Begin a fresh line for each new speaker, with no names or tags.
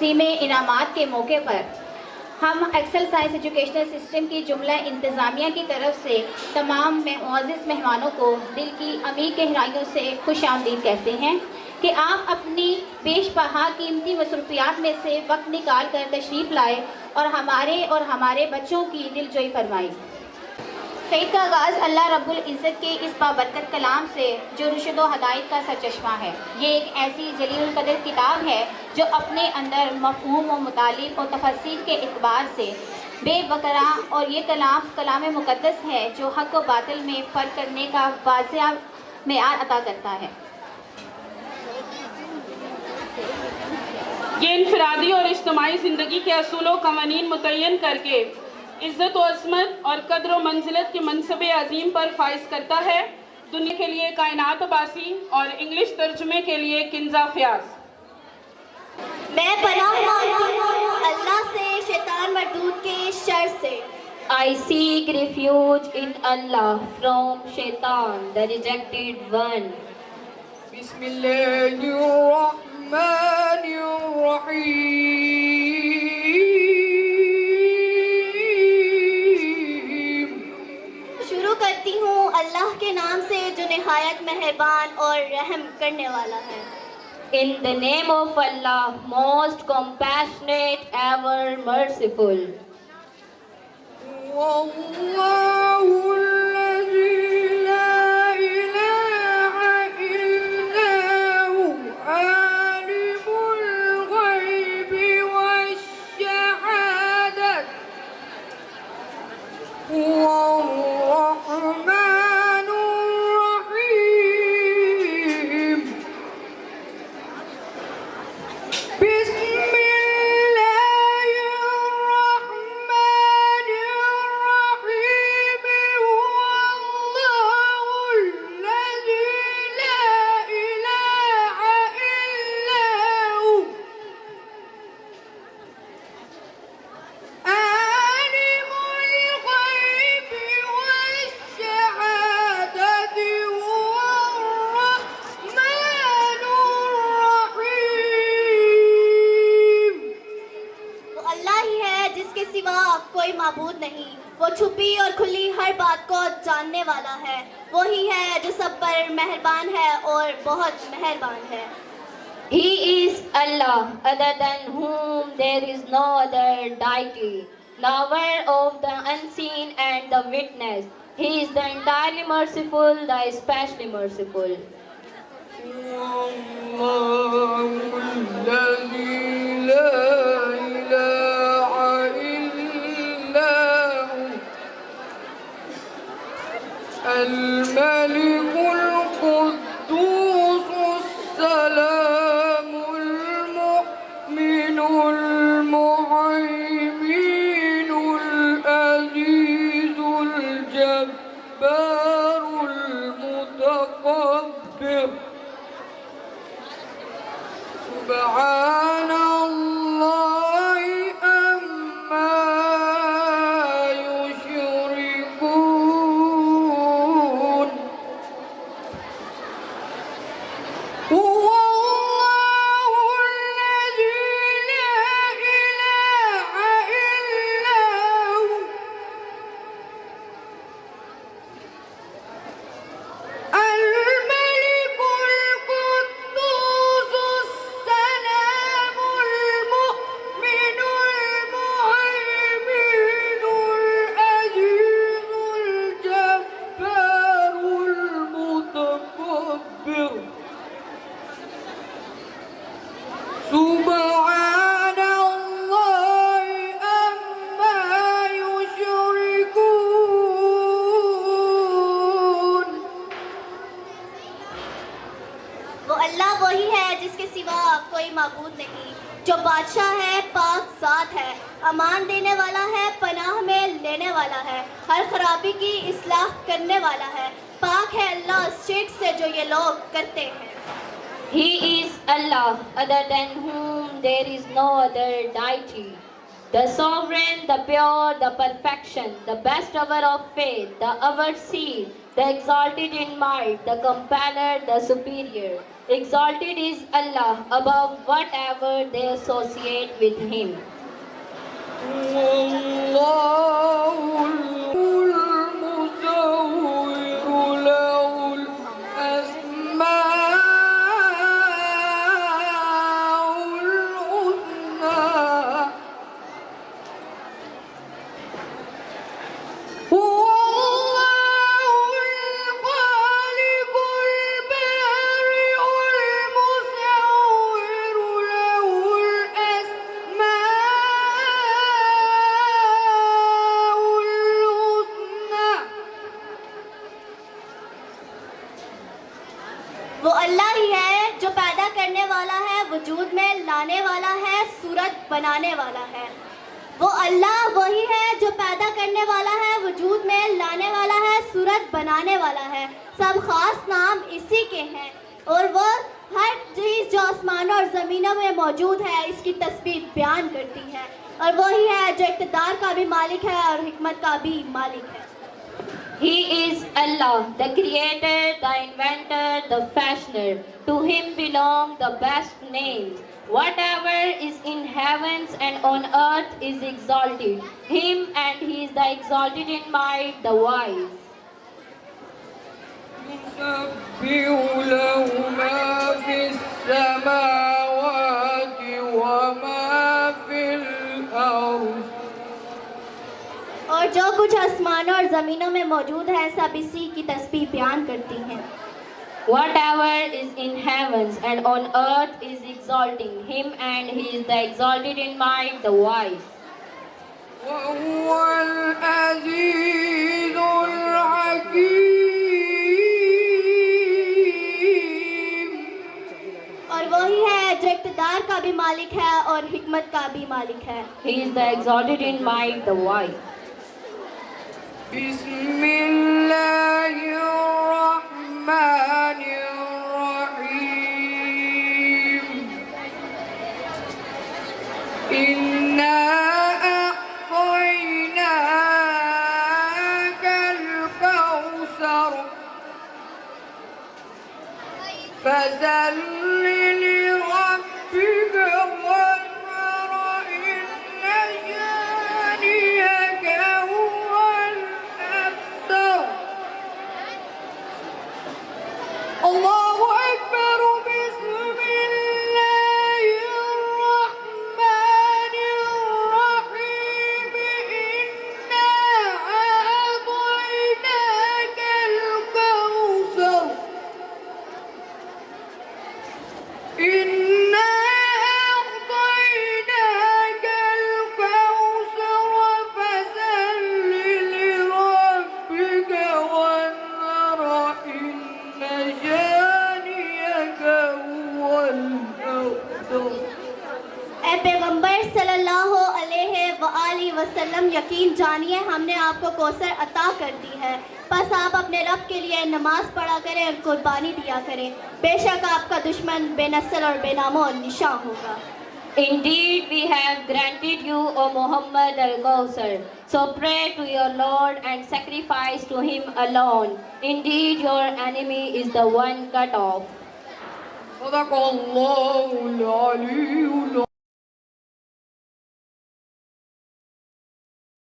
तकसीम इनामात के मौके पर हम एक्सेल साइंस एजुकेशनल सिस्टम की जुमला इंतज़ामिया की तरफ से तमाम मुअज़्ज़िज़ मेहमानों को दिल की अमीर गहराइयों से खुशामदीद कहते हैं कि आप अपनी बेशबहा कीमती मसरूफियात में से वक्त निकाल कर तशरीफ़ लाए और हमारे बच्चों की दिलजोई फरमाई। फ़ैद का आगाज़ अल्लाह रब्बुल इज़्ज़त के इस बाबरकत कलाम से जो रुशद व हदायत का सरचश्मा है। ये एक ऐसी जलीलुल कदर किताब है जो अपने अंदर मफ़हूम व मुतालिब और तफसीर के एतबार से बेबकरा, और ये कलाम मुक़द्दस है जो हक़ व बातिल में फ़र्क करने का वाज़िह मेयार अता करता है।
ये इनफरादी और इज्तिमाई ज़िंदगी के असूलों कवानीन मुतय्यन करके इज़्ज़त व अज़मत और कद्र व मंजिलत के मनसबे अज़ीम पर फाइज करता है। दुनिया के लिए कायनात बासी और इंग्लिश तर्जुमे के लिए किंजा फ़याज़।
मैं पनाह मांगती हूँ अल्लाह से शैतान मरदूद के शर से।
I seek refuge in Allah from Shaitan, the rejected one.
शुरू करती हूँ अल्लाह के नाम से जो निहायत मेहरबान और रहम करने वाला है।
In the name of Allah, most compassionate, ever merciful.
कोई माबूद नहीं, वो छुपी और खुली हर बात को जानने वाला है। वो ही है जो सब पर मेहरबान है और बहुत मेहरबान है।
He is Allah, other than whom there is no other deity, knower of the unseen and the witness. He is the entirely merciful, the especially merciful.
الملك القدوس السلام المؤمن المهيمن العزيز الجبار المتكبر سبحان الله عما يشركون هو الله الذي لا إله إلا هو الملك القدوس السلام المؤمن المهيمن العزيز الجبار المتكبر سبحان الله عما يشركون।
वो अल्लाह वही है जिसके सिवा कोई माबूद नहीं, जो बादशाह है, पाक ज़ात है, अमान देने वाला है, पनाह में लेने वाला है, हर खराबी की इस्लाह करने वाला है। पाक है अल्लाह उस शिर्क से जो ये लोग करते हैं।
He is Allah, other than whom there is no other deity. The sovereign, the pure, the perfection, the best hour of faith, the overseer, the exalted in might, the compeller, the superior. Exalted is Allah above whatever they associate with Him.
والله المصور له الأسماء الحسنى هو الله الخالق البارئ المصور له الأسماء الحسنى
वो अल्लाह ही है जो पैदा करने वाला है, वजूद में लाने वाला है, सूरत बनाने वाला है। वो अल्लाह वही है जो पैदा करने वाला है, वजूद में लाने वाला है, सूरत बनाने वाला है। सब खास नाम इसी के हैं और वो हर चीज़ जो आसमानों और ज़मीनों में मौजूद है इसकी तस्बीह बयान करती है। और वही है जो इक़्तिदार का भी मालिक है और हिकमत का भी मालिक है।
He is Allah, the creator, the inventor, the fashioner. To Him belong the best names. Whatever is in heavens and on earth is exalted. Him, and He is the exalted in might, the wise.
يسبح له ما في السماوات وما في الأرض
और जो कुछ आसमानों और ज़मीनों में मौजूद है सब इसी की तस्बीह बयान करती हैं।
Whatever is in heavens and on earth is exalting Him, and He is the exalted in might, the wise.
وهو العزيز الحكيم
और वही है जो इक़्तिदार का भी मालिक है और हिकमत का भी मालिक है।
He is the exalted in might, the wise.
بسم الله الرحمن الرحيم إنا أعطيناك الكوثر فصل لربك وانحر إن شانئك هو الأبتر الله أكبر بسم الله الرحمن الرحيم إنا أعطيناك الكوثر إنا أعطيناك الكوثر فصل لربك وانحر إن شانئك هو الأبتر
ए पैगंबर सल्लल्लाहु अलैहि वसल्लम, यकीन जानिए हमने आपको कौसर अता कर दी है। बस आप अपने रब के लिए नमाज पढ़ा करें और कुर्बानी दिया करें। बेशक आपका दुश्मन बेनस्ल और बेनामो और निशान होगा।
Indeed, we have granted you, O Muhammad al-Kawthar. So pray to your Lord and sacrifice to Him alone. Indeed, your enemy is the one cut off.
صدق الله العلي العظيم